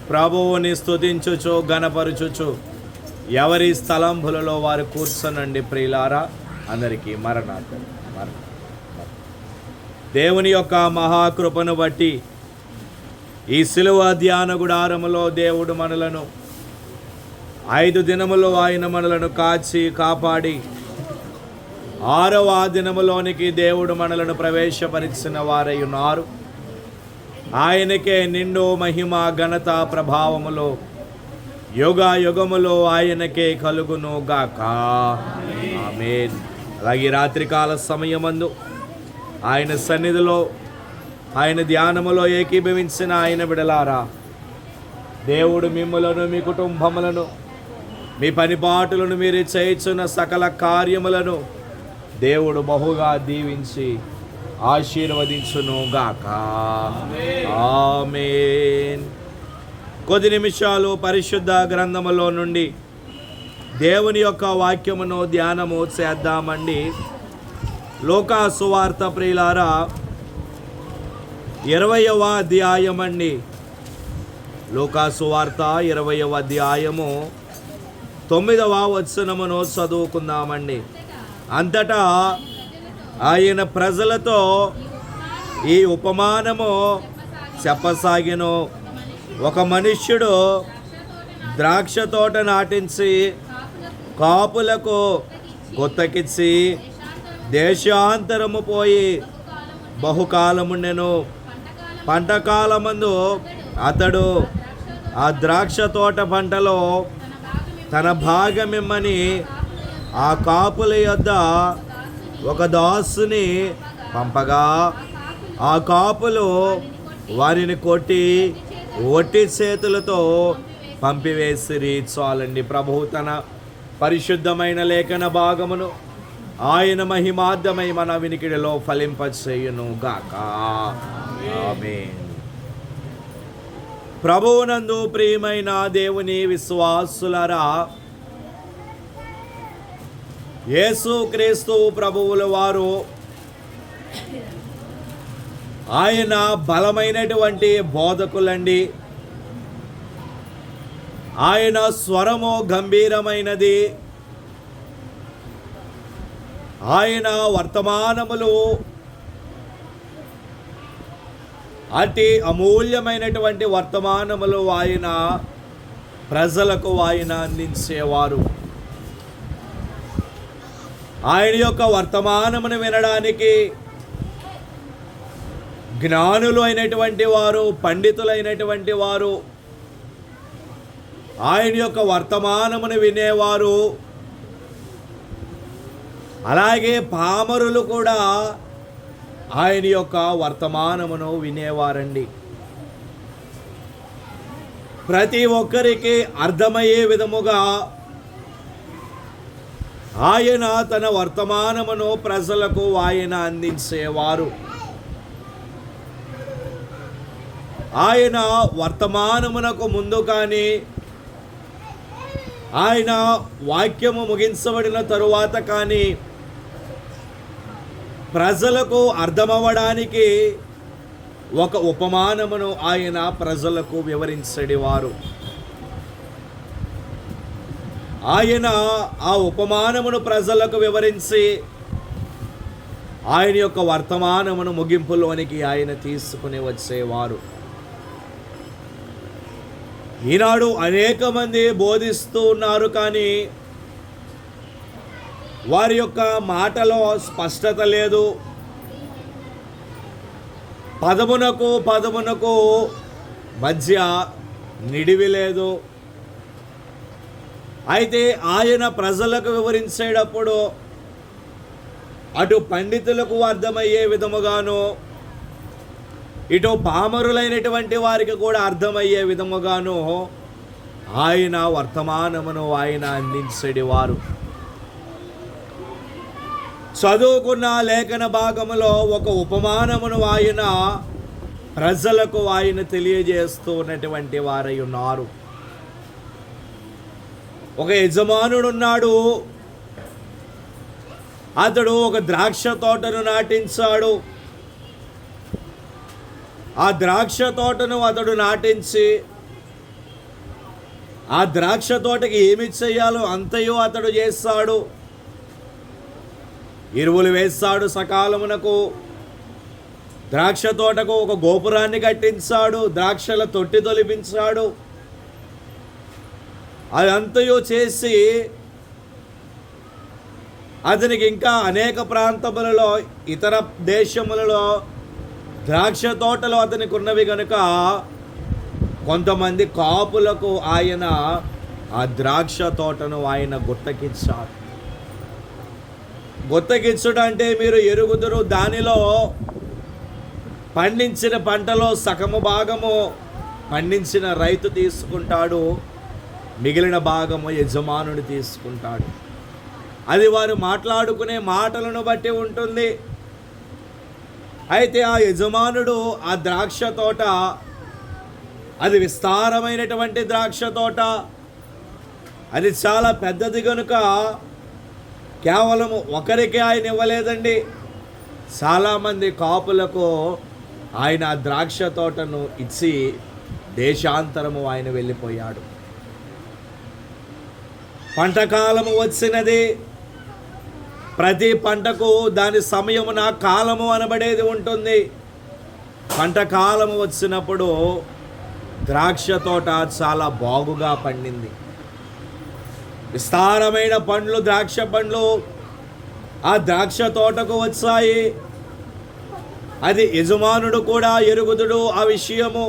ప్రభువుని స్తుతించుచు గణపరుచుచు ఎవరి స్థలంబులలో వారు కూర్చొనండి. ప్రియులారా, అందరికీ మరణార్థం. దేవుని యొక్క మహాకృపను బట్టి ఈ శిలువ ధ్యాన గుడారములో దేవుడు మనలను 5 దినములు ఆయన మనలను కాచి కాపాడి 6వ దినములోనికి దేవుడు మనలను ప్రవేశపరిచిన వారై ఉన్నారు. ఆయనకే నిండు మహిమ ఘనత ప్రభావములో యుగ యుగములో ఆయనకే కలుగును గాక. ఆమేన్. అలాగే రాత్రికాల సమయమందు ఆయన సన్నిధిలో ఆయన ధ్యానములో ఏకీభవించిన ఆయన బిడలారా, దేవుడు మిమ్ములను, మీ కుటుంబములను, మీ పనిపాటులను, మీరు చేయుచున్న సకల కార్యములను దేవుడు బహుగా దీవించి ఆశీర్వదించును గాక. ఆమేన్. కొద్ది నిమిషాలు పరిశుద్ధ గ్రంథములో నుండి దేవుని యొక్క వాక్యమును ధ్యానము చేద్దామండి. లూకా సువార్త ప్రియులారా 20వ అధ్యాయం అండి. లూకా సువార్త 20వ అధ్యాయము 9వ వచనమును చదువుకుందామండి. అంతటా ఆయన ప్రజలతో ఈ ఉపమానము చెప్పసాగెను. ఒక మనుష్యుడు ద్రాక్ష తోట నాటించి కాపులకు గుత్తకిచ్చి దేశాంతరము పోయి బహుకాలముండెను. పంటకాలమందు అతడు ఆ ద్రాక్ష తోట పంటలో తన భాగమిమ్మని ఆ కాపుల యొద్ద ఒక దాసుని పంపగా ఆ కాపులు వారిని కొట్టి ఒట్టి చేతులతో పంపివేసిరి. చాలండి. ప్రభువు తన పరిశుద్ధమైన లేఖన భాగమును ఆయన మహిమార్థమై మన వినికిడిలో ఫలింపచేయును గాక. ఆమేన్. ప్రభువునందు ప్రియమైన దేవుని విశ్వాసులరా, యేసుక్రీస్తు ప్రభువుల వారు ఆయన బలమైనటువంటి బోధకులండి. ఆయన స్వరము గంభీరమైనది. ఆయన వర్తమానములు అతి అమూల్యమైనటువంటి వర్తమానములు ఆయన ప్రజలకు ఆయన అందించేవారు. ఆయన యొక్క వర్తమానమును వినడానికి జ్ఞానులు అయినటువంటి వారు, పండితులైనటువంటి వారు, ఆయన యొక్క వర్తమానమును వినేవారు. అలాగే పామరులు కూడా ఆయన యొక్క వర్తమానమును వినేవారండి. ప్రతి ఒక్కరికి అర్థమయ్యే విధముగా ఆయన తన వర్తమానమును ప్రజలకు ఆయన అందించేవారు. ఆయన వర్తమానమునకు ముందు కానీ ఆయన వాక్యము ముగించబడిన తరువాత కానీ ప్రజలకు అర్థమవ్వడానికి ఒక ఉపమానమును ఆయన ప్రజలకు వివరించేవారు. ఆయన ఆ ఉపమానమును ప్రజలకు వివరించి ఆయన యొక్క వర్తమానమును ముగింపులోనికి ఆయన తీసుకుని వచ్చేవారు. ఈనాడు అనేక మంది బోధిస్తూ ఉన్నారు, కానీ వారి యొక్క మాటలో స్పష్టత లేదు. పదమునకు మధ్య నిడివి లేదు. అయితే ఆయన ప్రజలకు వివరించేటప్పుడు అటు పండితులకు అర్థమయ్యే విధముగాను, ఇటు పామరులైనటువంటి వారికి కూడా అర్థమయ్యే విధముగాను ఆయన వర్తమానమును ఆయన అందించేవారు. చదువుకున్న లేఖన భాగములో ఒక ఉపమానమును ఆయన ప్రజలకు ఆయన తెలియజేస్తూ ఉన్నటువంటి వారై ఉన్నారు. ఒక యజమానుడున్నాడు. అతడు ఒక ద్రాక్ష తోటను నాటించాడు. ఆ ద్రాక్ష తోటను అతడు నాటించి ఆ ద్రాక్ష తోటకి ఏమి చేయాలో అంతయో అతడు చేస్తాడు. ఎరువులు వేస్తాడు, సకాలమునకు ద్రాక్ష తోటకు ఒక గోపురాన్ని కట్టించాడు, ద్రాక్షల తొట్టి తొలిపించాడు. అదంతయో చేసి అతనికి ఇంకా అనేక ప్రాంతములలో, ఇతర దేశములలో ద్రాక్ష తోటలు అతనికి ఉన్నవి కనుక కొంతమంది కాపులకు ఆయన ఆ ద్రాక్ష తోటను ఆయన గుత్తకిచ్చాడు. గుత్తకిచ్చుడు అంటే మీరు ఎరుగుదురు, దానిలో పండించిన పంటలో సగము భాగము పండించిన రైతు తీసుకుంటాడు, మిగిలిన భాగము యజమానుడు తీసుకుంటాడు. అది వారు మాట్లాడుకునే మాటలను బట్టి ఉంటుంది. అయితే ఆ యజమానుడు ఆ ద్రాక్ష తోట, అది విస్తారమైనటువంటి ద్రాక్ష తోట, అది చాలా పెద్దది కనుక కేవలం ఒకరికి ఆయన ఇవ్వలేదండి, చాలామంది కాపులకు ఆయన ఆ ద్రాక్ష తోటను ఇచ్చి దేశాంతరము ఆయన వెళ్ళిపోయాడు. పంటకాలము వచ్చినది. ప్రతి పంటకు దాని సమయమున కాలము అనబడేది ఉంటుంది. పంట కాలము వచ్చినప్పుడు ద్రాక్ష తోట చాలా బాగుగా పండింది. విస్తారమైన పండ్లు, ద్రాక్ష పండ్లు ఆ ద్రాక్ష తోటకు వచ్చాయి. అది యజమానుడు కూడా ఎరుగుదుడు ఆ విషయము.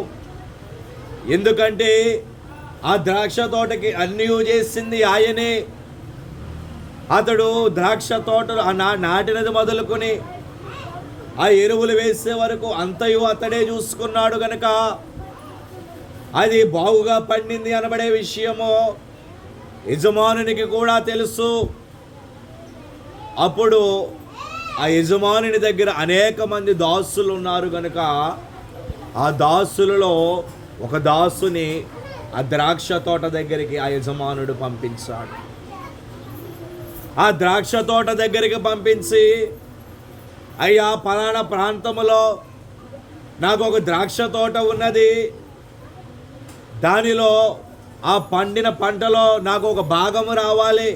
ఎందుకంటే ఆ ద్రాక్ష తోటకి అన్నీ చేసింది ఆయనే. అతడు ద్రాక్ష తోటలు నాటినది మొదలుకొని ఆ ఎరువులు వేసే వరకు అంతయు అతడే చూసుకున్నాడు కనుక అది బాగుగా పండింది అనబడే విషయము యజమానునికి కూడా తెలుసు. అప్పుడు ఆ యజమానుని దగ్గర అనేక మంది దాసులు ఉన్నారు కనుక ఆ దాసులలో ఒక దాసుని ఆ ద్రాక్ష తోట దగ్గరికి ఆ యజమానుడు పంపించాడు. ఆ ద్రాక్ష తోట దగ్గరికి పంపించి, అయ్యా పలానా ప్రాంతంలో నాకు ఒక ద్రాక్ష తోట ఉన్నది, దానిలో ఆ పండిన పంటలో నాకు ఒక భాగము రావాలి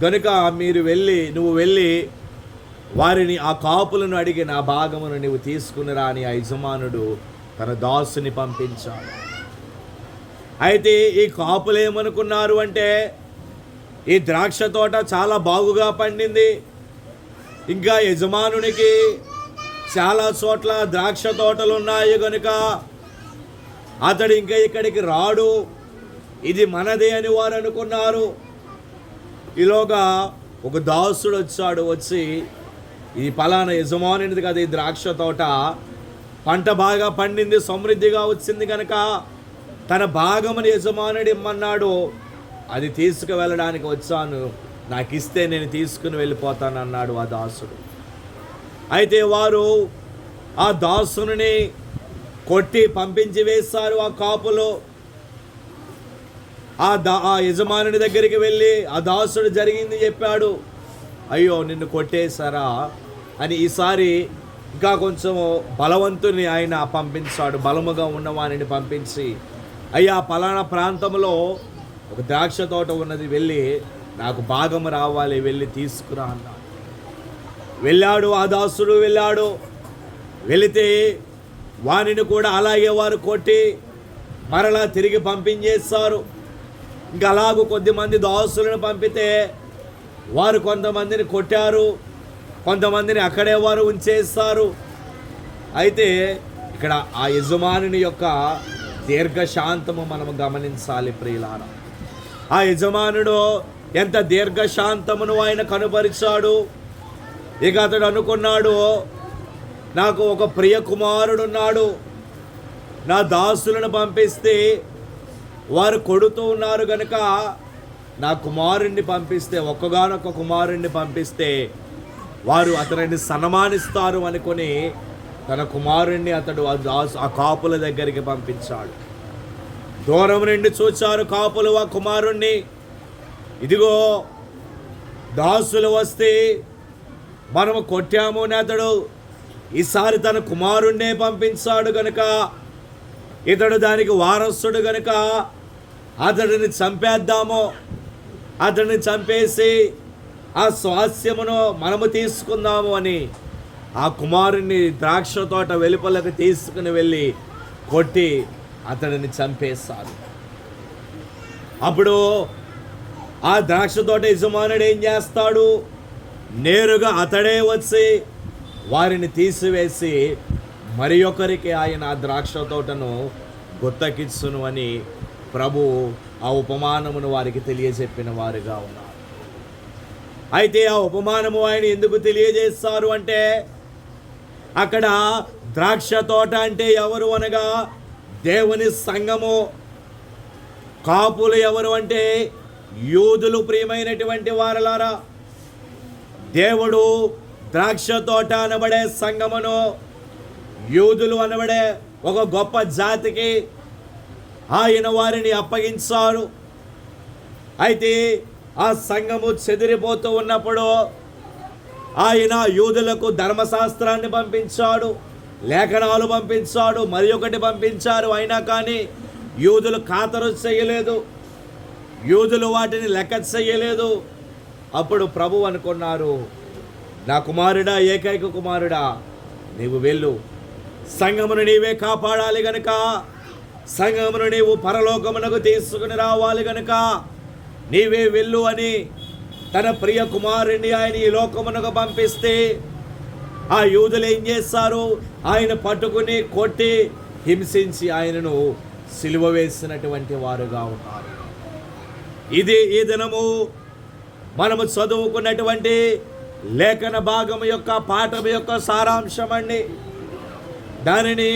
గనుక నువ్వు వెళ్ళి వారిని, ఆ కాపులను అడిగి నా భాగమును నువ్వు తీసుకునిరా అని ఆ యజమానుడు తన దాసుని పంపించాడు. అయితే ఈ కాపులు ఏమనుకున్నారు అంటే, ఈ ద్రాక్ష తోట చాలా బాగుగా పండింది, ఇంకా యజమానునికి చాలా చోట్ల ద్రాక్ష తోటలు ఉన్నాయి కనుక అతడు ఇంకా ఇక్కడికి రాడు, ఇది మనదే అని వారు అనుకున్నారు. ఈలోగా ఒక దాసుడు వచ్చాడు. వచ్చి, ఇది పలానా యజమానునిది కదా ఈ ద్రాక్ష తోట, పంట బాగా పండింది, సమృద్ధిగా వచ్చింది కనుక తన భాగముని యజమానుడు ఇమ్మన్నాడు, అది తీసుకు వెళ్ళడానికి వచ్చాను, నాకు ఇస్తే నేను తీసుకుని వెళ్ళిపోతాను అన్నాడు ఆ దాసుడు. అయితే వారు ఆ దాసుని కొట్టి పంపించి వేశారు. ఆ కాపులు ఆ యజమానుని దగ్గరికి వెళ్ళి ఆ దాసుడు జరిగింది చెప్పాడు. అయ్యో నిన్ను కొట్టేశారా అని ఈసారి ఇంకా కొంచెం బలవంతుని ఆయన పంపించాడు. బలముగా ఉన్నవానిని పంపించి, అయ్యా పలానా ప్రాంతంలో ఒక ద్రాక్ష తోట ఉన్నది, వెళ్ళి నాకు భాగం రావాలి, వెళ్ళి తీసుకురా అన్నాడు. వెళ్ళాడు, ఆ దాసుడు వెళ్ళాడు. వెళితే వానిని కూడా అలాగే వారు కొట్టి మరలా తిరిగి పంపించేస్తారు. ఇంకా అలాగూ కొద్దిమంది దాసులను పంపితే వారు కొంతమందిని కొట్టారు, కొంతమందిని అక్కడే వారు ఉంచేస్తారు. అయితే ఇక్కడ ఆ యజమానుని యొక్క దీర్ఘశాంతము మనము గమనించాలి ప్రియులారా. ఆ యజమానుడు ఎంత దీర్ఘశాంతమును ఆయన కనుపరిచాడు. ఇక అతడు అనుకున్నాడు, నాకు ఒక ప్రియ కుమారుడు ఉన్నాడు, నా దాసులను పంపిస్తే వారు కొడుతూ ఉన్నారు కనుక నా కుమారుణ్ణి పంపిస్తే, ఒక్కగానొక్క కుమారుణ్ణి పంపిస్తే వారు అతనిని సన్మానిస్తారు అనుకొని తన కుమారుణ్ణి అతడు ఆ కాపుల దగ్గరికి పంపించాడు. దూరం నుండి చూచారు కాపులు ఆ కుమారుణ్ణి. ఇదిగో దాసులు వస్తే మనము కొట్టాము అని అతడు ఈసారి తన కుమారుణ్ణే పంపించాడు గనుక, ఇతడు దానికి వారసుడు గనుక అతడిని చంపేద్దాము, అతడిని చంపేసి ఆ స్వాస్యమును మనము తీసుకుందాము అని ఆ కుమారుని ద్రాక్ష తోట వెలుపలకు తీసుకుని వెళ్ళి కొట్టి అతడిని చంపేశారు. అప్పుడు ఆ ద్రాక్ష తోట యజమానుడు ఏం చేస్తాడు? నేరుగా అతడే వచ్చి వారిని తీసివేసి మరి ఒకరికి ఆయన ఆ ద్రాక్ష తోటను గుత్తకిచ్చును అని ప్రభు ఆ ఉపమానమును వారికి తెలియజెప్పిన వారుగా ఉన్నారు. అయితే ఆ ఉపమానము ఆయన ఎందుకు తెలియజేస్తారు అంటే, అక్కడ ద్రాక్ష తోట అంటే ఎవరు అనగా దేవుని సంఘము. కాపులు ఎవరు అంటే యూదులు. ప్రియమైనటువంటి వారలారా, దేవుడు ద్రాక్ష తోట అనబడే సంఘమును యూదులు అనబడే ఒక గొప్ప జాతికి ఆయన వారిని అప్పగించారు. అయితే ఆ సంఘము చెదిరిపోతూ ఉన్నప్పుడు ఆయన యూదులకు ధర్మశాస్త్రాన్ని పంపించాడు, లేఖనాలు పంపించాడు, మరి ఒకటి పంపించారు. అయినా కానీ యూదులు ఖాతరు చేయలేదు, యూదులు వాటిని లెక్క చేయలేదు. అప్పుడు ప్రభు అనుకున్నారు, నా కుమారుడా, ఏకైక కుమారుడా, నీవు వెళ్ళు, సంఘమును నీవే కాపాడాలి గనుక, సంఘమును నీవు పరలోకమునకు తీసుకుని రావాలి గనుక నీవే వెళ్ళు అని తన ప్రియ కుమారుని ఆయన ఈ లోకమునకు పంపిస్తే ఆ యూదులు ఏం చేస్తారు? ఆయన పట్టుకుని కొట్టి హింసించి ఆయనను సిలువ వేసినటువంటి వారుగా ఉన్నారు. ఇది ఈ దినము మనము చదువుకున్నటువంటి లేఖన భాగం యొక్క పాఠం యొక్క సారాంశం అండి. దానిని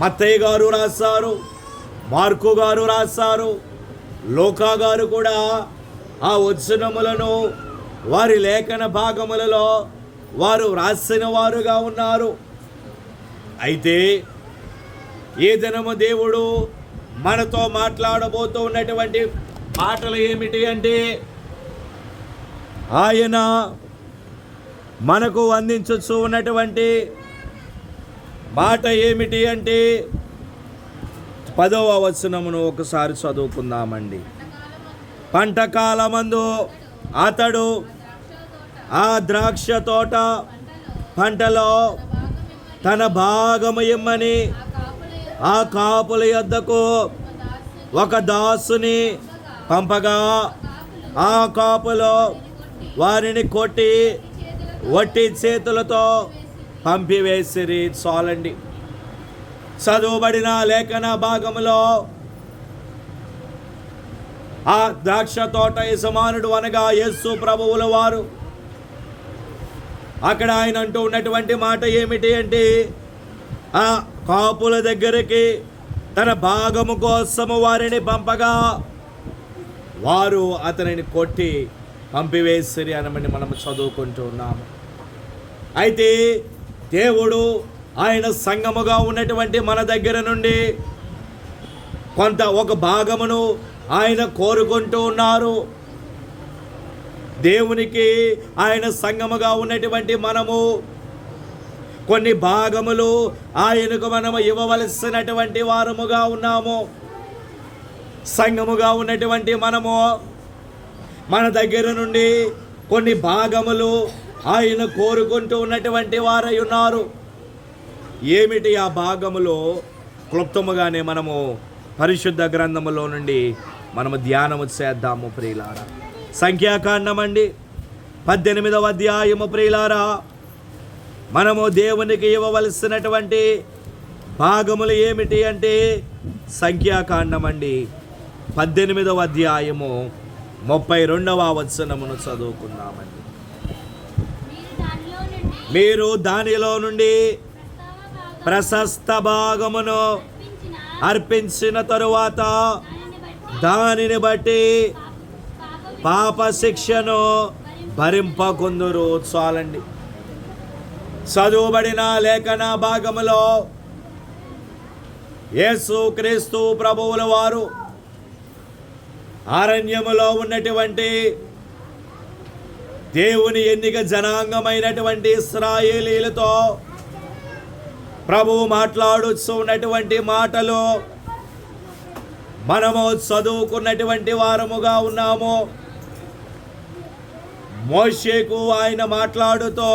మత్తయ్య గారు రాశారు, మార్కు గారు రాశారు, లోకా గారు కూడా ఆ వచనములను వారి లేఖన భాగములలో వారు రాసిన వారుగా ఉన్నారు. అయితే ఈ దినము దేవుడు మనతో మాట్లాడబోతూ ఉన్నటువంటి మాటలు ఏమిటి అంటే, ఆయన మనకు అందించచ్చు ఉన్నటువంటి మాట ఏమిటి అంటే 10వ వచనమును ఒకసారి చదువుకుందామండి. పంటకాలమందు అతడు ఆ ద్రాక్ష తోట పంటలో తన భాగము ఇమ్మని ఆ కాపుల యొద్దకు ఒక దాసుని పంపగా ఆ కాపులో వారిని కొట్టి వట్టి చేతులతో పంపివేసిరి. చాలండి. చదువుబడిన లేఖన భాగములో ఆ ద్రాక్ష తోట యజమానుడు అనగా యేసు ప్రభువుల వారు. అక్కడ ఆయన అంటూ ఉన్నటువంటి మాట ఏమిటి అంటే, ఆ కాపుల దగ్గరికి తన భాగము కోసము వారిని పంపగా వారు అతనిని కొట్టి పంపివేసిరి అనమని మనము చదువుకుంటూ ఉన్నాము. అయితే దేవుడు ఆయన సంఘముగా ఉన్నటువంటి మన దగ్గర నుండి కొంత ఒక భాగమును ఆయన కోరుకుంటూ ఉన్నారు. దేవునికి ఆయన సంఘముగా ఉన్నటువంటి మనము కొన్ని భాగములు ఆయనకు మనము ఇవ్వవలసినటువంటి వారముగా ఉన్నాము. సంఘముగా ఉన్నటువంటి మనము మన దగ్గర నుండి కొన్ని భాగములు ఆయన కోరుకుంటూ ఉన్నటువంటి వారై ఉన్నారు. ఏమిటి ఆ భాగములో? క్లుప్తముగానే మనము పరిశుద్ధ గ్రంథములో నుండి మనము ధ్యానము చేద్దాము ప్రియులారా. సంఖ్యాకాండం అండి 18వ అధ్యాయము ప్రియులారా. మనము దేవునికి ఇవ్వవలసినటువంటి భాగములు ఏమిటి అంటే సంఖ్యాకాండం అండి 18వ అధ్యాయము 32వ వచనమును చదువుకుందామండి. మీరు దానిలో నుండి ప్రశస్త భాగమును అర్పించిన తరువాత దానిని బట్టి పాప శిక్షను భరింపకుందురు. చాలండి. చదువుబడిన లేఖన భాగములో యేసు క్రీస్తు ప్రభువుల వారు అరణ్యములో ఉన్నటువంటి దేవుని ఎన్నిక జనాంగమైనటువంటి ఇశ్రాయేలీలతో ప్రభువు మాట్లాడుతూ ఉన్నటువంటి మాటలు మనము చదువుకున్నటువంటి వారముగా ఉన్నాము. మోషేకు ఆయన మాట్లాడుతూ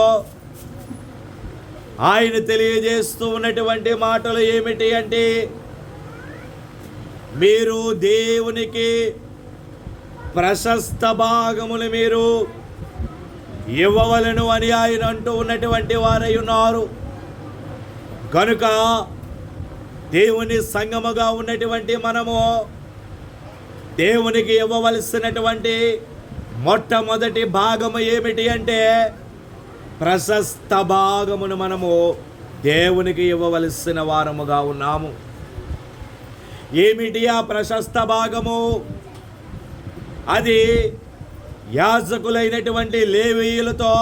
ఆయన తెలియజేస్తూ ఉన్నటువంటి మాటలు ఏమిటి అంటే, మీరు దేవునికి ప్రశస్త భాగములు మీరు ఇవ్వవలను అని ఆయన అంటూ ఉన్నటువంటి వారై ఉన్నారు. కనుక దేవుని సంగముగా ఉన్నటువంటి మనము దేవునికి ఇవ్వవలసినటువంటి మొట్టమొదటి భాగము ఏమిటి అంటే, ప్రశస్త భాగమును మనము దేవునికి ఇవ్వవలసిన వారముగా ఉన్నాము. ఏమిటి ఆ ప్రశస్త భాగము? అది యాజకులైనటువంటి లేవీయులతో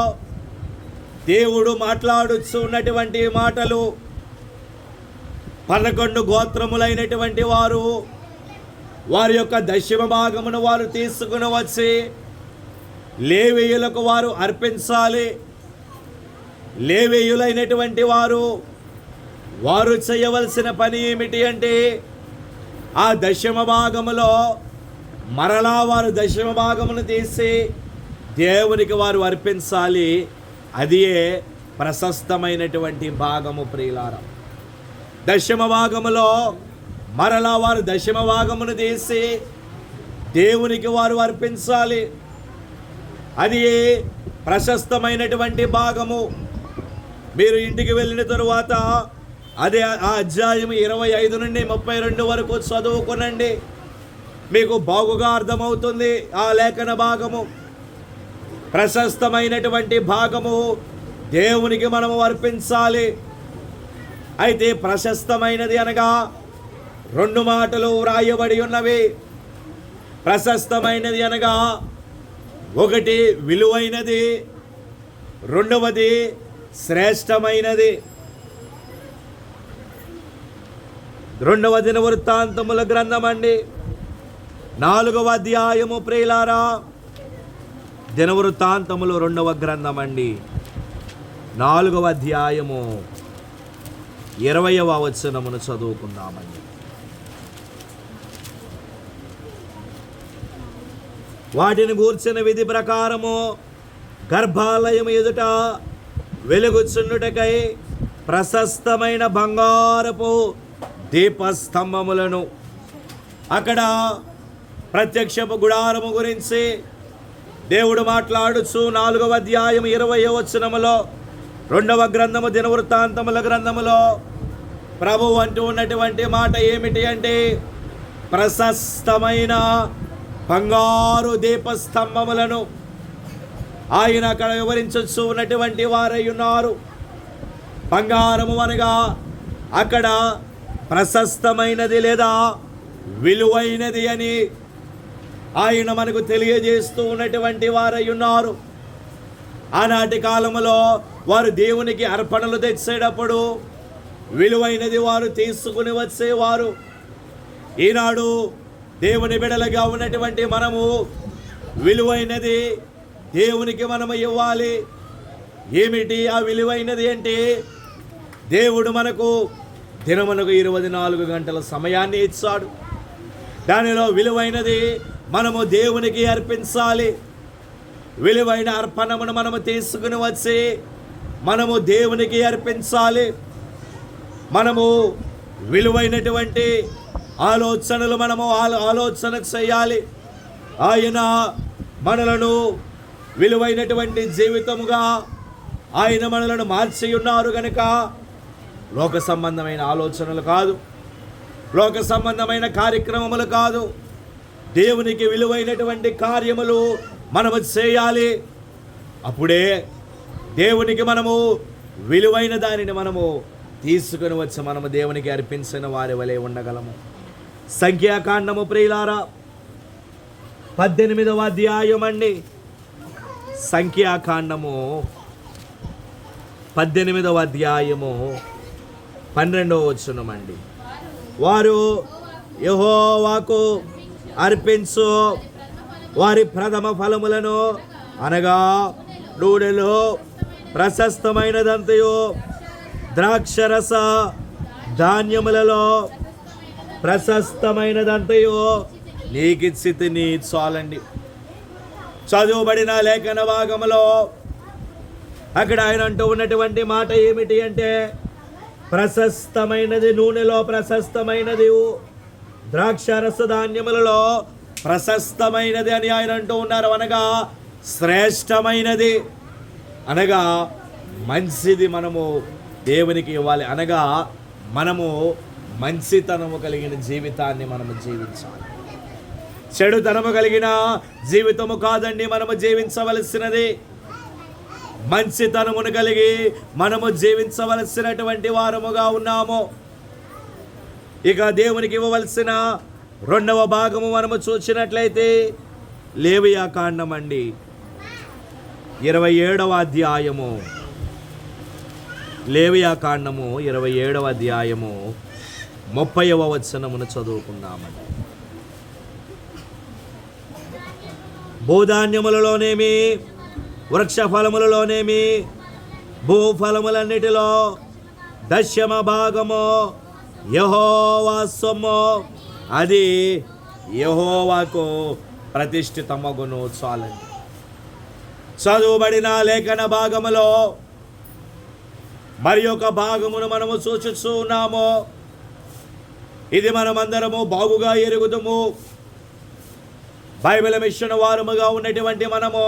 దేవుడు మాట్లాడుతూ ఉన్నటువంటి మాటలు. 11 గోత్రములైనటువంటి వారు వారి యొక్క దశమ భాగమును వారు తీసుకుని వచ్చి లేవీయులకు వారు అర్పించాలి. లేవీయులైనటువంటి వారు చేయవలసిన పని ఏమిటి అంటే, ఆ దశమ భాగములో మరలా వారు దశమ భాగమును తీసి దేవునికి వారు అర్పించాలి. అదే ప్రశస్తమైనటువంటి భాగము ప్రియులారా. దశమ భాగములో మరలా వారు దశమ భాగమును తీసి దేవునికి వారు అర్పించాలి. అది ప్రశస్తమైనటువంటి భాగము. మీరు ఇంటికి వెళ్ళిన తరువాత అదే ఆ అధ్యాయం 25 నుండి 32 వరకు చదువుకునండి. మీకు బాగుగా అర్థమవుతుంది ఆ లేఖన భాగము. ప్రశస్తమైనటువంటి భాగము దేవునికి మనము అర్పించాలి. అయితే ప్రశస్తమైనది అనగా 2 మాటలు వ్రాయబడి ఉన్నవి. ప్రశస్తమైనది అనగా ఒకటి విలువైనది, రెండవది శ్రేష్టమైనది. 2వ దినవృత్తాంతముల గ్రంథం అండి, 4వ అధ్యాయము ప్రియులారా. దినవృత్తాంతములు 2వ గ్రంథం అండి, 4వ అధ్యాయము 20వ వచనమును చదువుకుందామండి. వాటిని గూర్చిన విధి ప్రకారము గర్భాలయం ఎదుట వెలుగుచున్నుటకై ప్రశస్తమైన బంగారపు దీపస్తంభములను, అక్కడ ప్రత్యక్షపు గుడారము గురించి దేవుడు మాట్లాడుచు 4వ అధ్యాయం 20వ వచనములో 2వ గ్రంథము దినవృత్తాంతముల గ్రంథములో ప్రభువు అంటూ ఉన్నటువంటి మాట ఏమిటి అంటే, ప్రశస్తమైన బంగారు దీపస్తంభములను ఆయన అక్కడ వివరించు ఉన్నటువంటి వారై ఉన్నారు. బంగారము అనగా అక్కడ ప్రశస్తమైనది లేదా విలువైనది అని ఆయన మనకు తెలియజేస్తూ ఉన్నటువంటి వారై ఉన్నారు. ఆనాటి కాలంలో వారు దేవునికి అర్పణలు తెచ్చేటప్పుడు విలువైనది వారు తీసుకుని వచ్చేవారు. ఈనాడు దేవుని బిడలుగా ఉన్నటువంటి మనము విలువైనది దేవునికి మనము ఇవ్వాలి. ఏమిటి ఆ విలువైనది అంటే, దేవుడు మనకు దినమునకు 24 గంటల సమయాన్ని ఇచ్చాడు. దానిలో విలువైనది మనము దేవునికి అర్పించాలి. విలువైన అర్పణమును మనము తీసుకుని వచ్చి మనము దేవునికి అర్పించాలి. మనము విలువైనటువంటి ఆలోచనలు మనము ఆలోచన చేయాలి. ఆయన మనలను విలువైనటువంటి జీవితముగా ఆయన మనలను మార్చి ఉన్నారు కనుక లోక సంబంధమైన ఆలోచనలు కాదు, లోక సంబంధమైన కార్యక్రమములు కాదు, దేవునికి విలువైనటువంటి కార్యములు మనము చేయాలి. అప్పుడే దేవునికి మనము విలువైన దానిని మనము తీసుకుని వచ్చి మనము దేవునికి అర్పించిన వారి వలె ఉండగలము. సంఖ్యాకాండము ప్రియులారా 18వ అధ్యాయం అండి. సంఖ్యాకాండము 18వ అధ్యాయము 12వ వచనం అండి. వారు యెహోవాకు అర్పించు వారి ప్రథమ ఫలములను అనగా నూనెలో ప్రశస్తమైనదంతయు ద్రాక్షరస ధాన్యములలో ప్రశస్తమైనదంతయో నీకిచ్చి తిని చాలండి. చదువుబడిన లేఖన భాగంలో అక్కడ ఆయన అంటూ ఉన్నటువంటి మాట ఏమిటి అంటే, ప్రశస్తమైనది నూనెలో ప్రశస్తమైనది, ద్రాక్షారస ధాన్యములలో ప్రశస్తమైనది అని ఆయన అంటూ ఉన్నారు. అనగా శ్రేష్టమైనది, అనగా మంచిది మనము దేవునికి ఇవ్వాలి. అనగా మనము మంచితనము కలిగిన జీవితాన్ని మనము జీవించాలి. చెడుతనము కలిగిన జీవితము కాదండి మనము జీవించవలసినది. మంచితనమును కలిగి మనము జీవించవలసినటువంటి వారముగా ఉన్నాము. ఇక దేవునికి ఇవ్వవలసిన రెండవ భాగము మనము చూసినట్లయితే లేవియా కాండం అండి, 27వ అధ్యాయము. లేవియా కాండము 27వ అధ్యాయము 30వ వచనమును చదువుకుందామండి. భూధాన్యములలోనేమి, వృక్ష ఫలములలోనేమి, భూఫలములన్నిటిలో దశమ భాగము యెహోవా సొమ్ము, అది యెహోవాకు ప్రతిష్ఠితమగును. చాలండి. చదువుబడిన లేఖన భాగములో మరి ఒక భాగమును మనము సూచిస్తూ ఉన్నాము. ఇది మనమందరము బాగుగా ఎరుగుదుము. బైబిల్ మిషన్ వారముగా ఉన్నటువంటి మనము,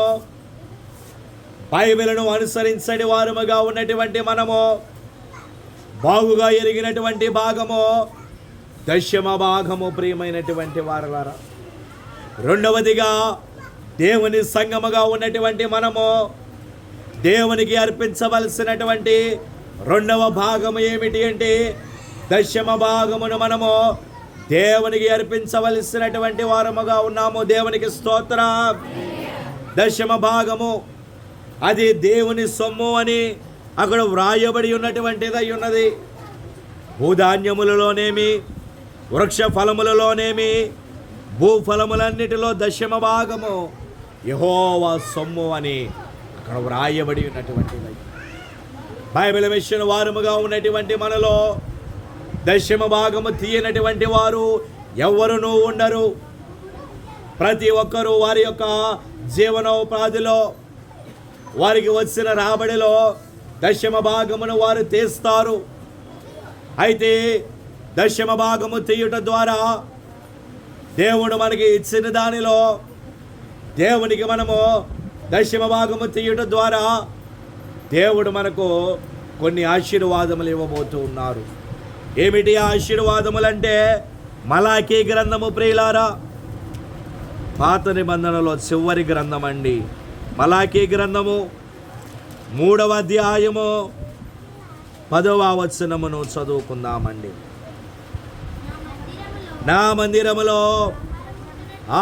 బైబిల్ను అనుసరించని వారముగా ఉన్నటువంటి మనము బాగుగా ఎరిగినటువంటి భాగము దశమ భాగము. ప్రియమైనటువంటి వారలారా, రెండవదిగా దేవుని సంగముగా ఉన్నటువంటి మనము దేవునికి అర్పించవలసినటువంటి రెండవ భాగము ఏమిటి అంటే, దశమ భాగమును మనము దేవునికి అర్పించవలసినటువంటి వారముగా ఉన్నాము. దేవునికి స్తోత్రం. దశమ భాగము అది దేవుని సొమ్ము అని అక్కడ వ్రాయబడి ఉన్నటువంటిదై ఉన్నది. భూధాన్యములలోనేమి, వృక్ష ఫలములలోనేమి, భూఫలములన్నిటిలో దశమ భాగము యెహోవా సొమ్ము అని అక్కడ వ్రాయబడి ఉన్నటువంటిది. బైబిల్ మిషన్ వారముగా ఉన్నటువంటి మనలో దశమ భాగము తీయనటువంటి వారు ఎవరునూ ఉండరు. ప్రతి ఒక్కరూ వారి యొక్క జీవనోపాధిలో, వారికి వచ్చిన రాబడిలో దశమ భాగమును వారు తీస్తారు. అయితే దశమ భాగము తీయుట ద్వారా దేవుడు మనకి ఇచ్చిన దానిలో, దేవునికి మనము దశమ భాగము తీయుట ద్వారా దేవుడు మనకు కొన్ని ఆశీర్వాదములు ఇవ్వబోతూ ఉన్నారు. ఏమిటి ఆశీర్వాదములంటే, మలాకీ గ్రంథము ప్రియులారా, పాత నిబంధనలో చివరి గ్రంథం అండి. మలాకీ గ్రంథము 3వ అధ్యాయము 10వ వచనమును చదువుకుందామండి. నా మందిరములో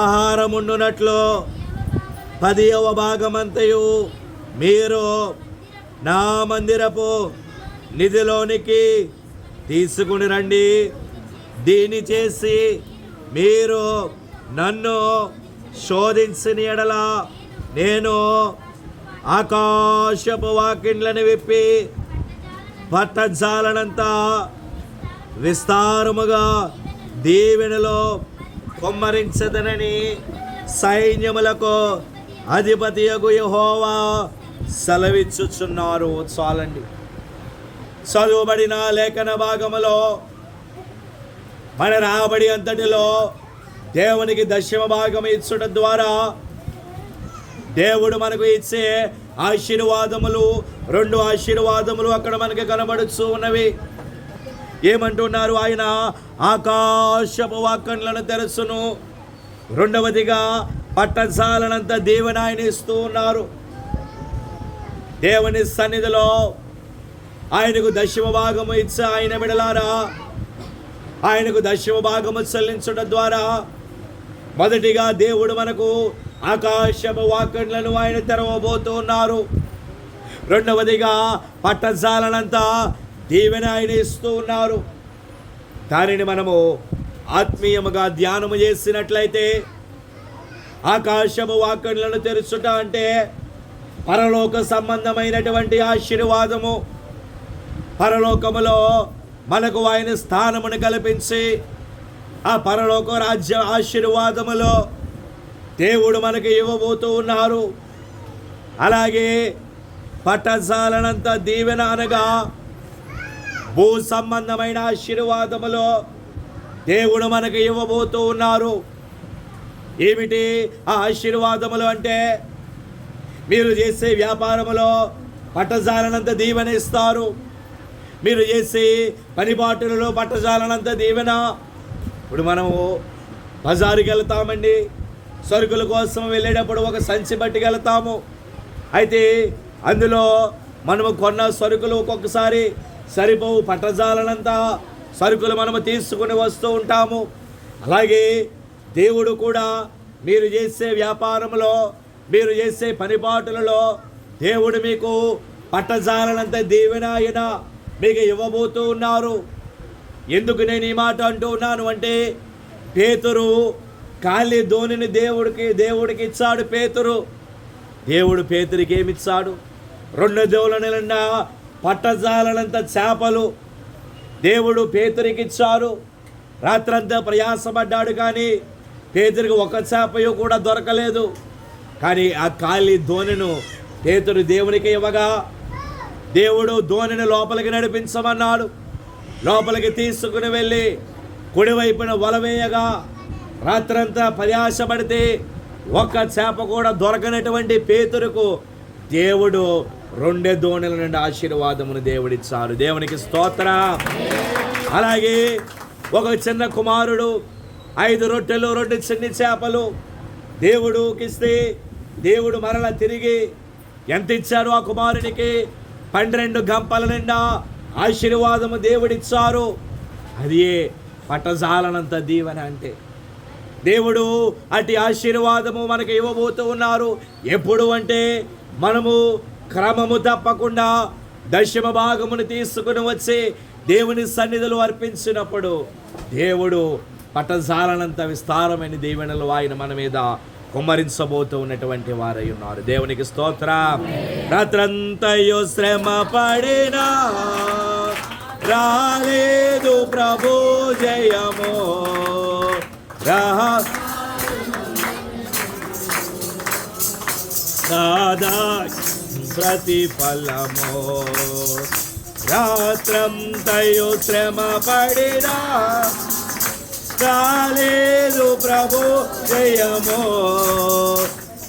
ఆహారముండునట్లు 10వ భాగమంతయు మీరు నా మందిరపు నిధిలోనికి తీసుకుని రండి. దీని చేసి మీరు నన్ను శోధించిన ఎడల నేను ఆకాశపు వాకిండ్లను విప్పి పట్టజాలనంత విస్తారముగా దీవెనలో కొమ్మరించదనని సైన్యములకు అధిపతియగు యెహోవా సెలవిచ్చుచున్నారు. చాలండి. చదువుబడిన లేఖన భాగములో మన రాబడి అంతటిలో దేవునికి దశమ భాగం ఇచ్చుట ద్వారా దేవుడు మనకు ఇచ్చే ఆశీర్వాదములు, 2 ఆశీర్వాదములు అక్కడ మనకి కనబడుతూ ఉన్నవి. ఏమంటున్నారు? ఆయన ఆకాశపు వాకిళ్లను తెరచును. రెండవదిగా పట్టజాలనంత దీవెన ఆయన ఇస్తూ ఉన్నారు. దేవుని సన్నిధిలో ఆయనకు దశమ భాగము ఇచ్చే ఆయన బిడలారా, ఆయనకు దశమ భాగము చెల్లించడం ద్వారా మొదటిగా దేవుడు మనకు ఆకాశపు వాకిళ్లను ఆయన తెరవబోతూ ఉన్నారు. రెండవదిగా పట్టజాలనంతా దీవెన ఆయన ఇస్తూ ఉన్నారు. దానిని మనము ఆత్మీయముగా ధ్యానము చేసినట్లయితే, ఆకాశపు వాకిళ్లను తెరుచుట అంటే పరలోక సంబంధమైనటువంటి ఆశీర్వాదము. పరలోకములో మనకు ఆయన స్థానమును కల్పించి ఆ పరలోక రాజ్య ఆశీర్వాదములో దేవుడు మనకి ఇవ్వబోతూ ఉన్నారు. అలాగే పట్టజాలనంత దీవెన అనగా భూ సంబంధమైన ఆశీర్వాదములో దేవుడు మనకు ఇవ్వబోతూ ఉన్నారు. ఏమిటి ఆ ఆశీర్వాదములు అంటే, మీరు చేసే వ్యాపారములో పట్టజాలనంత దీవెన ఇస్తారు. మీరు చేసే పనిపాటులలో పట్టజాలనంత దీవెన. ఇప్పుడు మనము బజారుకి వెళ్తామండి, సరుకుల కోసం వెళ్ళేటప్పుడు ఒక సంచి బట్టి వెళ్తాము. అయితే అందులో మనము కొన్న సరుకులు ఒక్కొక్కసారి సరిపోవు, పట్టజాలనంత సరుకులు మనము తీసుకుని వస్తూ ఉంటాము. అలాగే దేవుడు కూడా మీరు చేసే వ్యాపారంలో, మీరు చేసే పనిపాటులలో దేవుడు మీకు పట్టజాలనంత దీవెన ఆయన మీకు ఇవ్వబోతూ ఉన్నారు. ఎందుకు నేను ఈ మాట అంటూ ఉన్నాను అంటే, పేతురు ఖాళీ ధోనిని దేవుడికి ఇచ్చాడు. దేవుడు పేతురికి ఏమిచ్చాడు? 2 దేవుల నిండా పట్టజాలనంత చేపలు దేవుడు పేతురికి ఇచ్చారు. రాత్రంతా ప్రయాసపడ్డాడు, కానీ పేతురికి ఒక చేపయో కూడా దొరకలేదు. కానీ ఆ ఖాళీ ధోనిను పేతురు దేవునికి ఇవ్వగా, దేవుడు ధోనిని లోపలికి నడిపించమన్నాడు. లోపలికి తీసుకుని వెళ్ళి కుడివైపున వలవేయగా, రాత్రంతా ప్రయాసపడితే ఒక్క చేప కూడా దొరకనటువంటి పేతురుకు దేవుడు 2 దోణుల నుండి ఆశీర్వాదమును దేవుడిచ్చారు. దేవునికి స్తోత్రం. అలాగే ఒక చిన్న కుమారుడు 5 రొట్టెలు 2 చిన్ని చేపలు దేవుడికి ఇస్తే, దేవుడు మరల తిరిగి ఎంత ఇచ్చారు ఆ కుమారునికి? 12 గంపల నిండా ఆశీర్వాదము దేవుడిచ్చారు. అది పట్టజాలనంత దీవెన అంటే. దేవుడు అటు ఆశీర్వాదము మనకు ఇవ్వబోతూ ఉన్నారు. ఎప్పుడు అంటే, మనము క్రమము తప్పకుండా దశమ భాగమును తీసుకుని వచ్చి దేవుని సన్నిధిలో అర్పించినప్పుడు దేవుడు పట్టజాలనంత విస్తారమైన దీవెనలు ఆయన మన మీద కుమ్మరించబోతూ ఉన్నటువంటి వారై ఉన్నారు. దేవునికి స్తోత్రం. రాత్రంతయో శ్రమ పడినా రాలేదు ప్రభు జయము, ప్రతిఫలము. రాత్రంతయో శ్రమ పడినా రాలేదు ప్రభు జయము,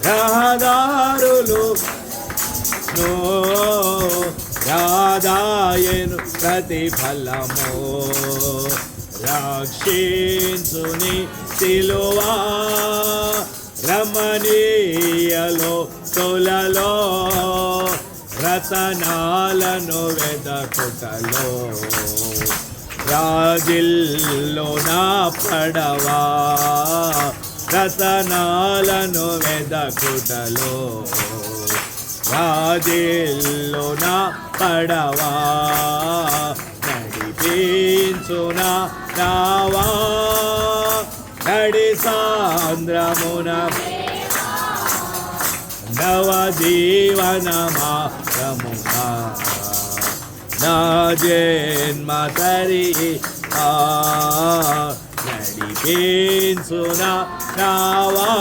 రహదారులు రాదాయను ప్రతిఫలము. రక్షించుని సిలువా రమణీయలో తొలలో, రతనాలను వెదకుటలో, రాజిల్లో నా పడవా, రతనాలను వెదకుటలో, రాజిల్లో నా పడవా, నడిపించున నావా, నడి సాంద్రమున నవజీవన మార్గముగా, నా జన్మ తరిగి నడిపించున నావా.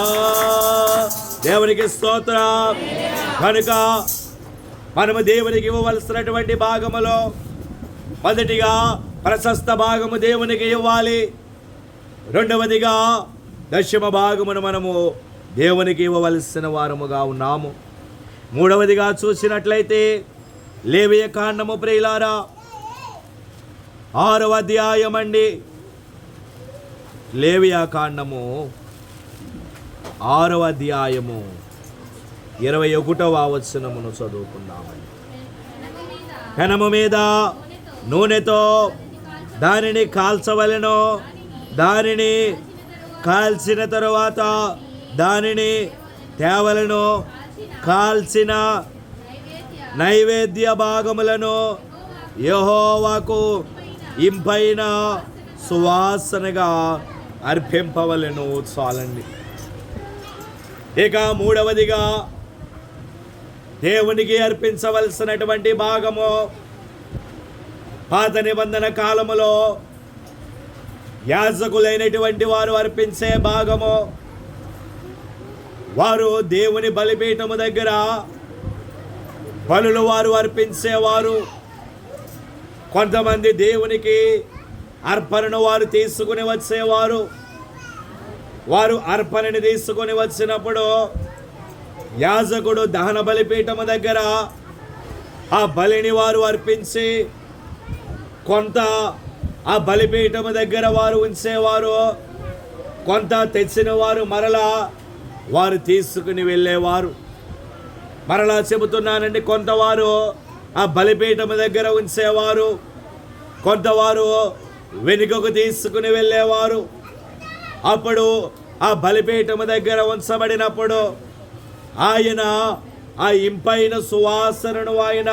దేవునికి స్తోత్రం. కనుక మనము దేవునికి ఇవ్వవలసినటువంటి భాగములో మొదటిగా ప్రశస్త భాగము దేవునికి ఇవ్వాలి. రెండవదిగా దశమ భాగమును మనము దేవునికి ఇవ్వవలసిన వారముగా ఉన్నాము. మూడవదిగా చూసినట్లయితే లేవియ కాండము ప్రియులారా 6వ అధ్యాయం అండి. లేవియ కాండము 6వ అధ్యాయము 21వ వచనమును చదువుకుందామండి. పెనము మీద నూనెతో దానిని కాల్చవలెను, దానిని కాల్చిన తరువాత దానిని తేవలను, కాల్చిన నైవేద్య భాగములను యెహోవాకు ఇంపైన సువాసనగా అర్పింపవలెను. చాలండి. ఇక మూడవదిగా దేవునికి అర్పించవలసినటువంటి భాగము పాత నిబంధన కాలములో యాజకులైనటువంటి వారు అర్పించే భాగము, వారు దేవుని బలిపీఠము దగ్గర బలులు వారు అర్పించేవారు. కొంతమంది దేవునికి అర్పణను వారు తీసుకుని వచ్చేవారు. వారు అర్పణని తీసుకొని వచ్చినప్పుడు యాజకుడు దహన బలిపీఠము దగ్గర ఆ బలిని వారు అర్పించి కొంత ఆ బలిపీఠము దగ్గర వారు ఉంచేవారు. కొంత తెచ్చిన వారు మరలా వారు తీసుకుని వెళ్ళేవారు. మరలా చెబుతున్నానండి, కొంతవారు ఆ బలిపీఠము దగ్గర ఉంచేవారు, కొంతవారు వెనుకకు తీసుకుని వెళ్ళేవారు. అప్పుడు ఆ బలిపీఠము దగ్గర ఉంచబడినప్పుడు ఆయన ఆ ఇంపైన సువాసనను ఆయన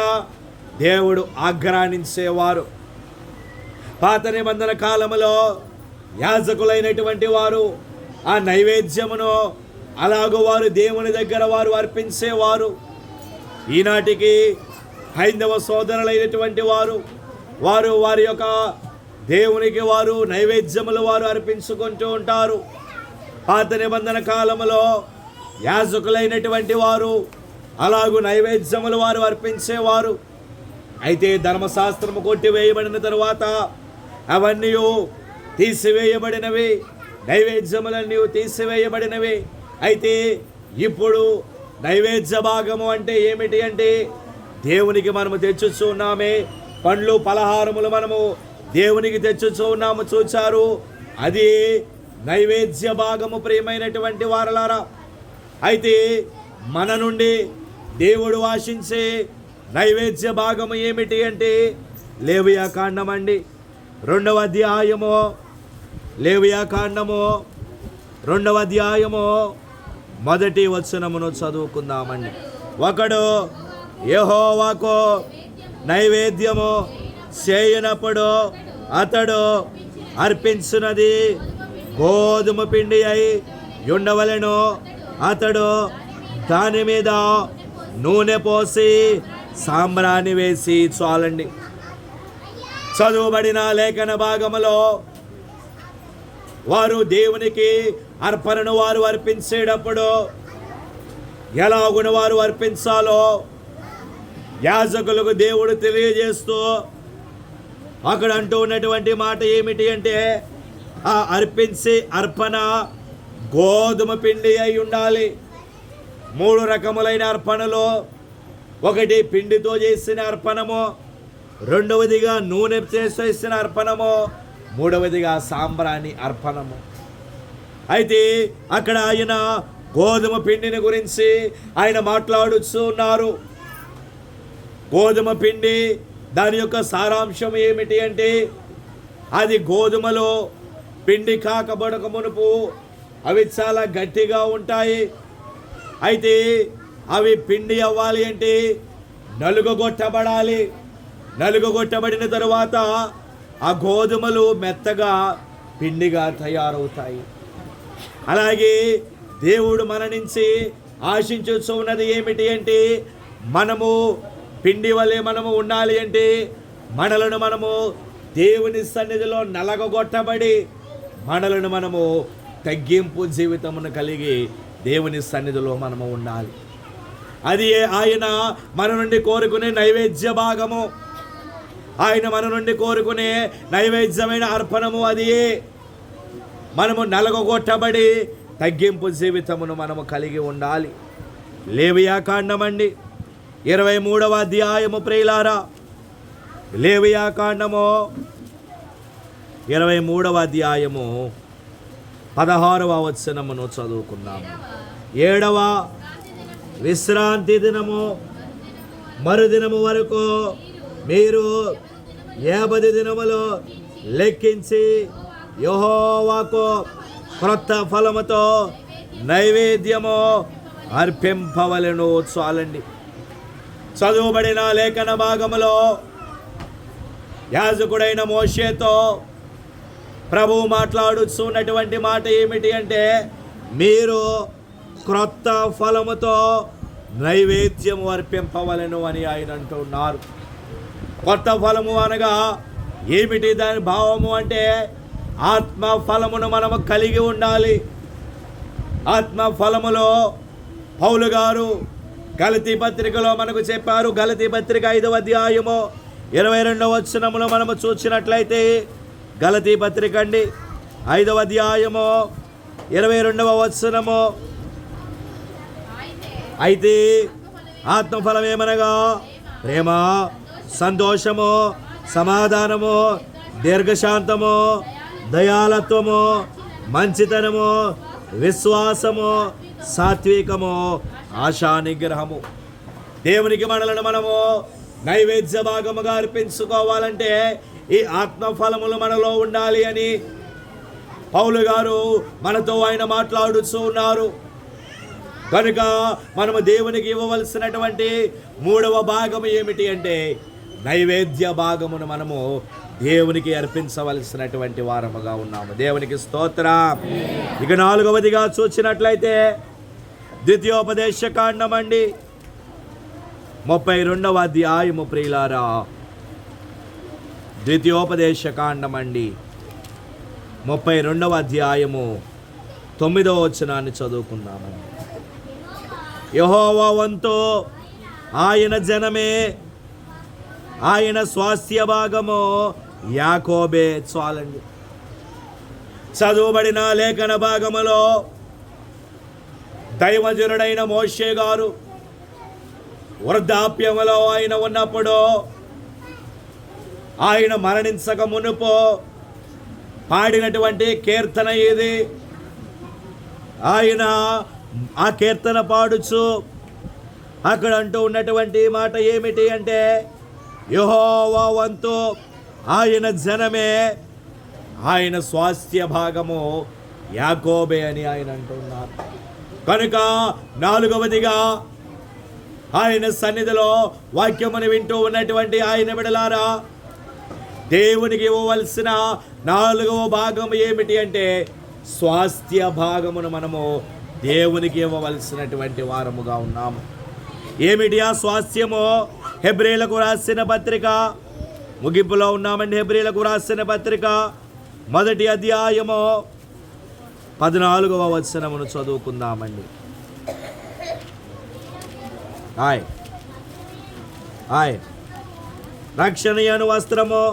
దేవుడు ఆఘ్రానించేవారు. పాత నిబంధన కాలములో యాజకులైనటువంటి వారు ఆ నైవేద్యమును అలాగూ వారు దేవుని దగ్గర వారు అర్పించేవారు. ఈనాటికి హైందవ సోదరులైనటువంటి వారు వారి యొక్క దేవునికి వారు నైవేద్యములు వారు అర్పించుకుంటూ ఉంటారు. పాత నిబంధన కాలములో యాజకులైనటువంటి వారు అలాగూ నైవేద్యములు వారు అర్పించేవారు. అయితే ధర్మశాస్త్రము కొట్టివేయబడిన తరువాత అవన్నీ తీసివేయబడినవి, నైవేద్యములన్నీ తీసివేయబడినవి. అయితే ఇప్పుడు నైవేద్య భాగము అంటే ఏమిటి అంటే, దేవునికి మనము తెచ్చుచూ ఉన్నామే, పండ్లు పలహారములు మనము దేవునికి తెచ్చుచూ ఉన్నాము, చూచారు. అది నైవేద్య భాగము. ప్రియమైనటువంటి వారలారా, అయితే మన నుండి దేవుడు ఆశించే నైవేద్య భాగము ఏమిటి అంటే లేవియా కాండం అండి, 2వ అధ్యాయము. లేవియా కాండము 2వ అధ్యాయము 1వ వచనమును చదువుకుందామండి. ఒకడు యెహోవాకు నైవేద్యము చేయనప్పుడు అతడు అర్పించినది గోధుమ పిండి అయి ఉండవలెను. అతడు దాని మీద నూనె పోసి సాంబ్రాణి వేసి, చాలండి. చదువుబడిన లేఖన భాగములో వారు దేవునికి అర్పణను వారు అర్పించేటప్పుడు ఎలాగున వారు అర్పించాలో యాజకులకు దేవుడు తెలియజేస్తూ అక్కడ అంటూ ఉన్నటువంటి మాట ఏమిటి అంటే, ఆ అర్పించే అర్పణ గోధుమ పిండి అయి ఉండాలి. 3 రకములైన అర్పణలు, ఒకటి పిండితో చేసిన అర్పణము, రెండవదిగా నూనె చేసిన అర్పణము, మూడవదిగా సాంబ్రాణి అర్పణము. అయితే అక్కడ ఆయన గోధుమ పిండిని గురించి ఆయన మాట్లాడుతూ ఉన్నారు. గోధుమ పిండి దాని యొక్క సారాంశం ఏమిటి అంటే, అది గోధుమలో పిండి కాకబడక మునుపు అవి చాలా గట్టిగా ఉంటాయి. అయితే అవి పిండి అవ్వాలి అంటే నలుగగొట్టబడాలి. నలుగగొట్టబడిన తరువాత ఆ గోధుమలు మెత్తగా పిండిగా తయారవుతాయి. అలాగే దేవుడు మన నుంచి ఆశించుతూ ఉన్నది ఏమిటి అంటే, మనము పిండి వలె మనము ఉండాలి అంటే మనలను మనము దేవుని సన్నిధిలో నలగగొట్టబడి మనలను మనము తగ్గింపు జీవితమును కలిగి దేవుని సన్నిధిలో మనము ఉండాలి. అది ఆయన మన నుండి కోరుకునే నైవేద్య భాగము. ఆయన మన నుండి కోరుకునే నైవేద్యమైన అర్పణము అది. మనము నలగొట్టబడి తగ్గింపు జీవితమును మనము కలిగి ఉండాలి. లేవియా కాండమండి 23వ అధ్యాయము. ప్రియులారా, లేవియా కాండము 23వ అధ్యాయము 16వ వచనమును చదువుకుందాము. 7వ విశ్రాంతి దినము మరుదినము వరకు మీరు 50 దినములు లెక్కించి యెహోవాకు క్రొత్త ఫలముతో నైవేద్యము అర్పింపవలెను. చాలండి. చదువుబడిన లేఖన భాగములో యాజకుడైన మోషేతో ప్రభువు మాట్లాడుతున్నటువంటి మాట ఏమిటి అంటే, మీరు క్రొత్త ఫలముతో నైవేద్యము అర్పింపవలెను అని ఆయన అంటున్నారు. కొత్త ఫలము అనగా ఏమిటి? దాని భావము అంటే ఆత్మ ఫలమును మనము కలిగి ఉండాలి. ఆత్మ ఫలములో పౌలు గారు గలతీ పత్రికలో మనకు చెప్పారు. గలతీ పత్రిక 5వ అధ్యాయము 22వ వచనములో మనము చూసినట్లయితే, గలతీ పత్రిక అండి 5వ అధ్యాయము 22వ వచనము, అయితే ఆత్మఫలం ఏమనగా ప్రేమ, సంతోషము, సమాధానము, దీర్ఘశాంతము, దయాలత్వము, మంచితనము, విశ్వాసము, సాత్వికము, ఆశా నిగ్రహము. దేవునికి మనలను మనము నైవేద్య భాగముగా అర్పించుకోవాలంటే ఈ ఆత్మఫలములు మనలో ఉండాలి అని పౌలు గారు మనతో ఆయన మాట్లాడుతూ ఉన్నారు. కనుక మనము దేవునికి ఇవ్వవలసినటువంటి 3వ భాగం ఏమిటి అంటే నైవేద్య భాగమును మనము దేవునికి అర్పించవలసినటువంటి వారముగా ఉన్నాము. దేవునికి స్తోత్రం. ఇక 4వదిగా చూసినట్లయితే ద్వితీయోపదేశ కాండం అండి 32వ అధ్యాయము. ప్రియులారా, ద్వితీయోపదేశ కాండం అండి 32వ అధ్యాయము 9వ వచనాన్ని చదువుకుందామండి. యెహోవా వంతు ఆయన జనమే, ఆయన స్వాస్థ్య భాగము యాకోబే. చాలండి. చదువుబడిన లేఖన భాగములో దైవజనుడైన మోషే గారు వృద్ధాప్యములో ఆయన ఉన్నప్పుడు, ఆయన మరణించక మునుపు పాడినటువంటి కీర్తన ఇది. ఆయన ఆ కీర్తన పాడుచు అక్కడ అంటూ ఉన్నటువంటి మాట ఏమిటి అంటే, యెహోవా వంతు ఆయన జనమే, ఆయన స్వాస్థ్య భాగము యాకోబే అని ఆయన అంటున్నారు. కనుక 4వదిగా ఆయన సన్నిధిలో వాక్యమును వింటూ ఉన్నటువంటి ఆయన బిడ్డలారా, దేవునికి ఇవ్వవలసిన 4వ భాగం ఏమిటి అంటే స్వాస్థ్య భాగమును మనము దేవునికి ఇవ్వవలసినటువంటి వారముగా ఉన్నాము. ఏమిటి ఆ స్వాస్థ్యము? హెబ్రీలకు రాసిన పత్రిక, ముగింపులో ఉన్నామండి. హెబ్రీలకు రాసిన పత్రిక 1వ అధ్యాయము 14వ వచనమును చదువుకుందామండి. రక్షణయను వస్త్రము,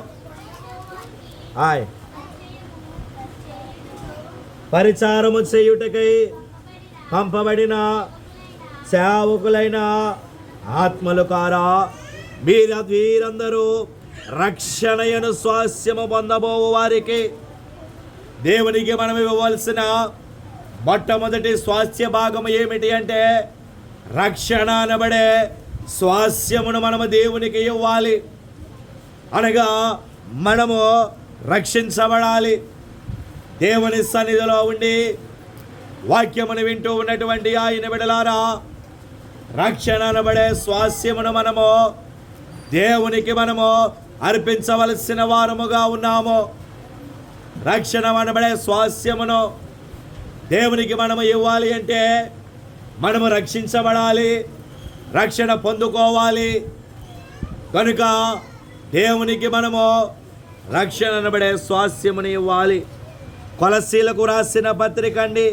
పరిచారము చేయుటకై పంపబడిన సేవకులైన ఆత్మలు కారా, వీరందరూ రక్షణయను స్వాస్యము పొందబోవు వారికి. దేవునికి మనం ఇవ్వవలసిన మొట్టమొదటి స్వాస్థ్య భాగం ఏమిటి అంటే రక్షణ అనబడే స్వాస్యమును మనము దేవునికి ఇవ్వాలి. అనగా మనము రక్షించబడాలి. దేవుని సన్నిధిలో ఉండి వాక్యమును వింటూ ఉన్నటువంటి ఆయన బిడ్డలారా, రక్షణ అనబడే స్వాస్యమును మనము దేవునికి మనము అర్పించవలసిన వారముగా ఉన్నాము. రక్షణ అనబడే స్వాస్యమును దేవునికి మనము ఇవ్వాలి అంటే మనము రక్షించబడాలి, రక్షణ పొందుకోవాలి. కనుక దేవునికి మనము రక్షణ అనబడే స్వాస్యమును ఇవ్వాలి. కొలస్సీలకు రాసిన పత్రిక అండి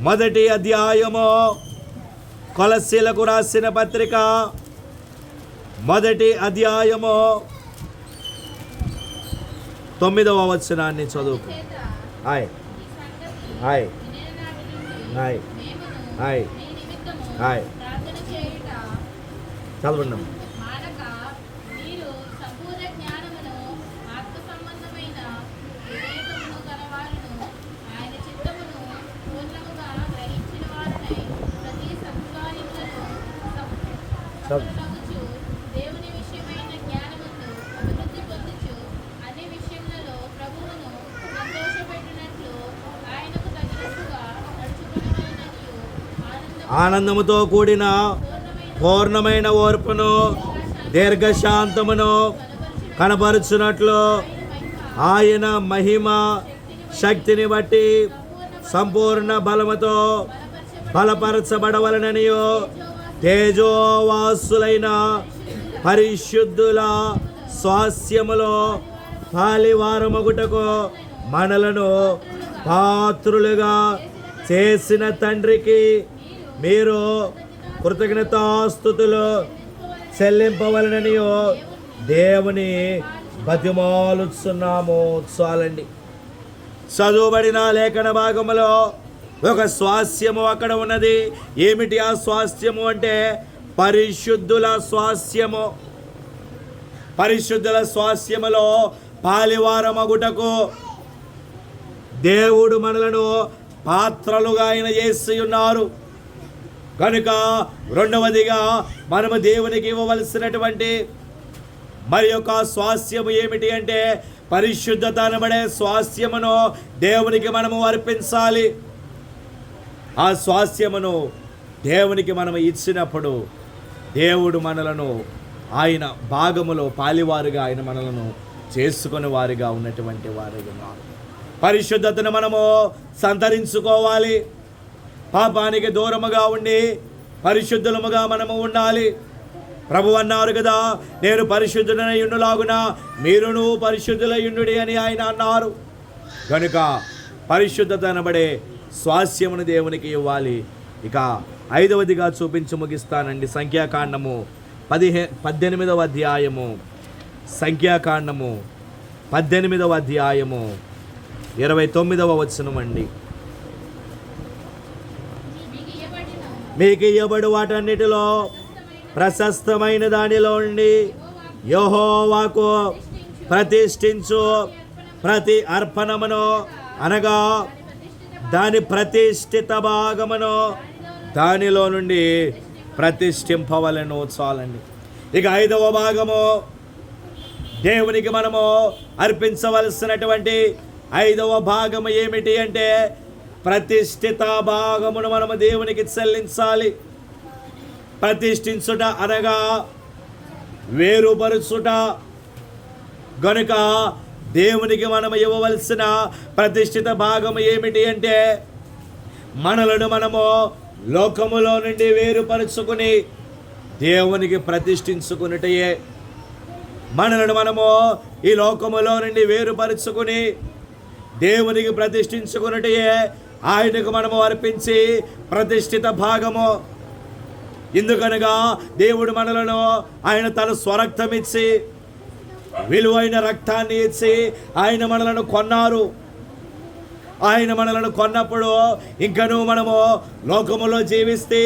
1వ అధ్యాయము, కొలస్సీలకు రాసిన పత్రిక 1వ అధ్యాయము 9వ వచనాన్ని చదువుకు. చదవండి. ఆనందముతో కూడిన పూర్ణమైన ఓర్పును దీర్ఘశాంతమును కనపరుచున్నట్లు ఆయన మహిమ శక్తిని బట్టి సంపూర్ణ బలముతో బలపరచబడవలననియో తేజోవాసులైన పరిశుద్ధుల స్వాస్యములో పాలివారమగుటకు మనలను పాత్రులుగా చేసిన తండ్రికి మీరు కృతజ్ఞతాస్తుతులు చెల్లింపవలనని దేవుని బతిమాలుచున్నాము. చాలండి. చదువుబడిన లేఖన భాగములో ఒక స్వాస్థ్యము అక్కడ ఉన్నది. ఏమిటి ఆ స్వాస్థ్యము అంటే పరిశుద్ధుల స్వాస్థ్యము. పరిశుద్ధుల స్వాస్థ్యములో పాలివారమగుటకు దేవుడు మనలను పాత్రలుగా ఆయన చేసి ఉన్నారు. కనుక రెండవదిగా మనము దేవునికి ఇవ్వవలసినటువంటి మరి యొక్క స్వాస్థ్యము ఏమిటి అంటే పరిశుద్ధత అనబడే స్వాస్థ్యమును దేవునికి మనము అర్పించాలి. ఆ స్వాస్థ్యమును దేవునికి మనము ఇచ్చినప్పుడు దేవుడు మనలను ఆయన భాగములో పాలివారుగా ఆయన మనలను చేసుకుని వారిగా ఉన్నటువంటి వారిగా ఉన్నారు. పరిశుద్ధతను మనము సంతరించుకోవాలి. పాపానికి దూరముగా ఉండి పరిశుద్ధులముగా మనము ఉండాలి. ప్రభు అన్నారు కదా, నేను పరిశుద్ధుడనై ఉండులాగున మీరును పరిశుద్ధులై ఉండుడి అని ఆయన అన్నారు. కనుక పరిశుద్ధత అనబడే స్వాస్థ్యమును దేవునికి ఇవ్వాలి. ఇక 5వదిగా చూపించి ముగిస్తానండి. సంఖ్యాకాండము 18వ అధ్యాయము. సంఖ్యాకాండము 18వ అధ్యాయము 29వ వచనం అండి. మీకు ఇయ్యబడు వాటన్నిటిలో ప్రశస్తమైన దానిలో ఉండి యెహోవాకు ప్రతిష్ఠించు ప్రతి అర్పణమును అనగా దాని ప్రతిష్ఠిత భాగమును దానిలో నుండి ప్రతిష్ఠింపవలెను. చాలండి. ఇక 5వ భాగము దేవునికి మనము అర్పించవలసినటువంటి 5వ భాగము ఏమిటి అంటే ప్రతిష్ఠిత భాగమును మనము దేవునికి చెల్లించాలి. ప్రతిష్ఠించుట అనగా వేరుపరుచుట. గనుక దేవునికి మనము ఇవ్వవలసిన ప్రతిష్ఠిత భాగము ఏమిటి అంటే మనలను మనము లోకములో నుండి వేరుపరుచుకుని దేవునికి ప్రతిష్ఠించుకున్నటయే. మనలను మనము ఈ లోకములో నుండి వేరుపరుచుకుని దేవునికి ప్రతిష్ఠించుకున్నటయే ఆయనకు మనము అర్పించి ప్రతిష్ఠిత భాగము. ఎందుకనగా దేవుడు మనలను ఆయన తన స్వరక్తం ఇచ్చి విలువైన రక్తాన్ని ఇచ్చి ఆయన మనలను కొన్నారు. ఆయన మనలను కొన్నప్పుడు ఇంకనూ మనము లోకములో జీవిస్తే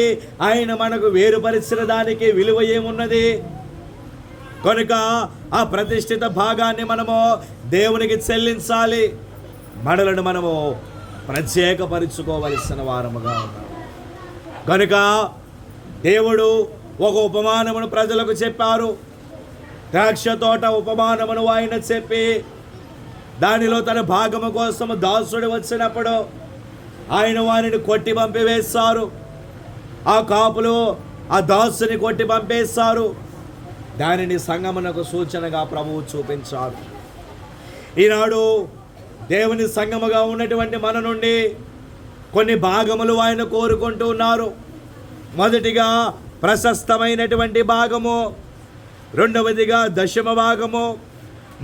ఆయన మనకు వేరుపరిచిన దానికి విలువ ఏమున్నది? కనుక ఆ ప్రతిష్ఠిత భాగాన్ని మనము దేవునికి చెల్లించాలి. మనలను మనము ప్రత్యేకపరుచుకోవలసిన వారముగా ఉన్నాము. కనుక దేవుడు ఒక ఉపమానమును ప్రజలకు చెప్పారు. ద్రాక్ష తోట ఉపమానమును ఆయన చెప్పి దానిలో తన భాగము కోసం దాసుడు వచ్చినప్పుడు ఆయన వారిని కొట్టి పంపివేశారు. ఆ కాపులు ఆ దాసుని కొట్టి పంపేశారు. దానిని సంగమునకు సూచనగా ప్రభువు చూపించారు. ఈనాడు దేవుని సంగముగా ఉన్నటువంటి మన నుండి కొన్ని భాగములు ఆయన కోరుకుంటూ ఉన్నారు. మొదటిగా ప్రశస్తమైనటువంటి భాగము, రెండవదిగా దశమ భాగము,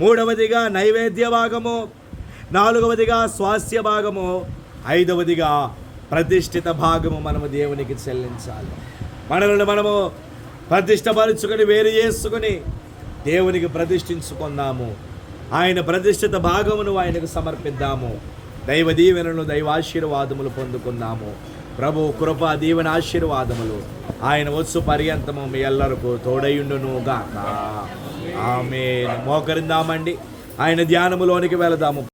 మూడవదిగా నైవేద్య భాగము, నాలుగవదిగా స్వాస్థ్య భాగము, ఐదవదిగా ప్రతిష్ఠిత భాగము మనము దేవునికి చెల్లించాలి. మనల్ని మనము ప్రతిష్టపరుచుకొని వేరు చేసుకుని దేవునికి ప్రతిష్ఠించుకుందాము. ఆయన ప్రతిష్ఠిత భాగమును ఆయనకు సమర్పిద్దాము. దైవ దీవెనలు దైవాశీర్వాదములు పొందుకుందాము. ప్రభు కృప దీవెన ఆశీర్వాదములు ఆయన వచ్చు పర్యంతము మీ ఎల్లరకు తోడయుండును గాక. ఆమేన్. మోకరిందామండి. ఆయన ధ్యానములోనికి వెళదాము.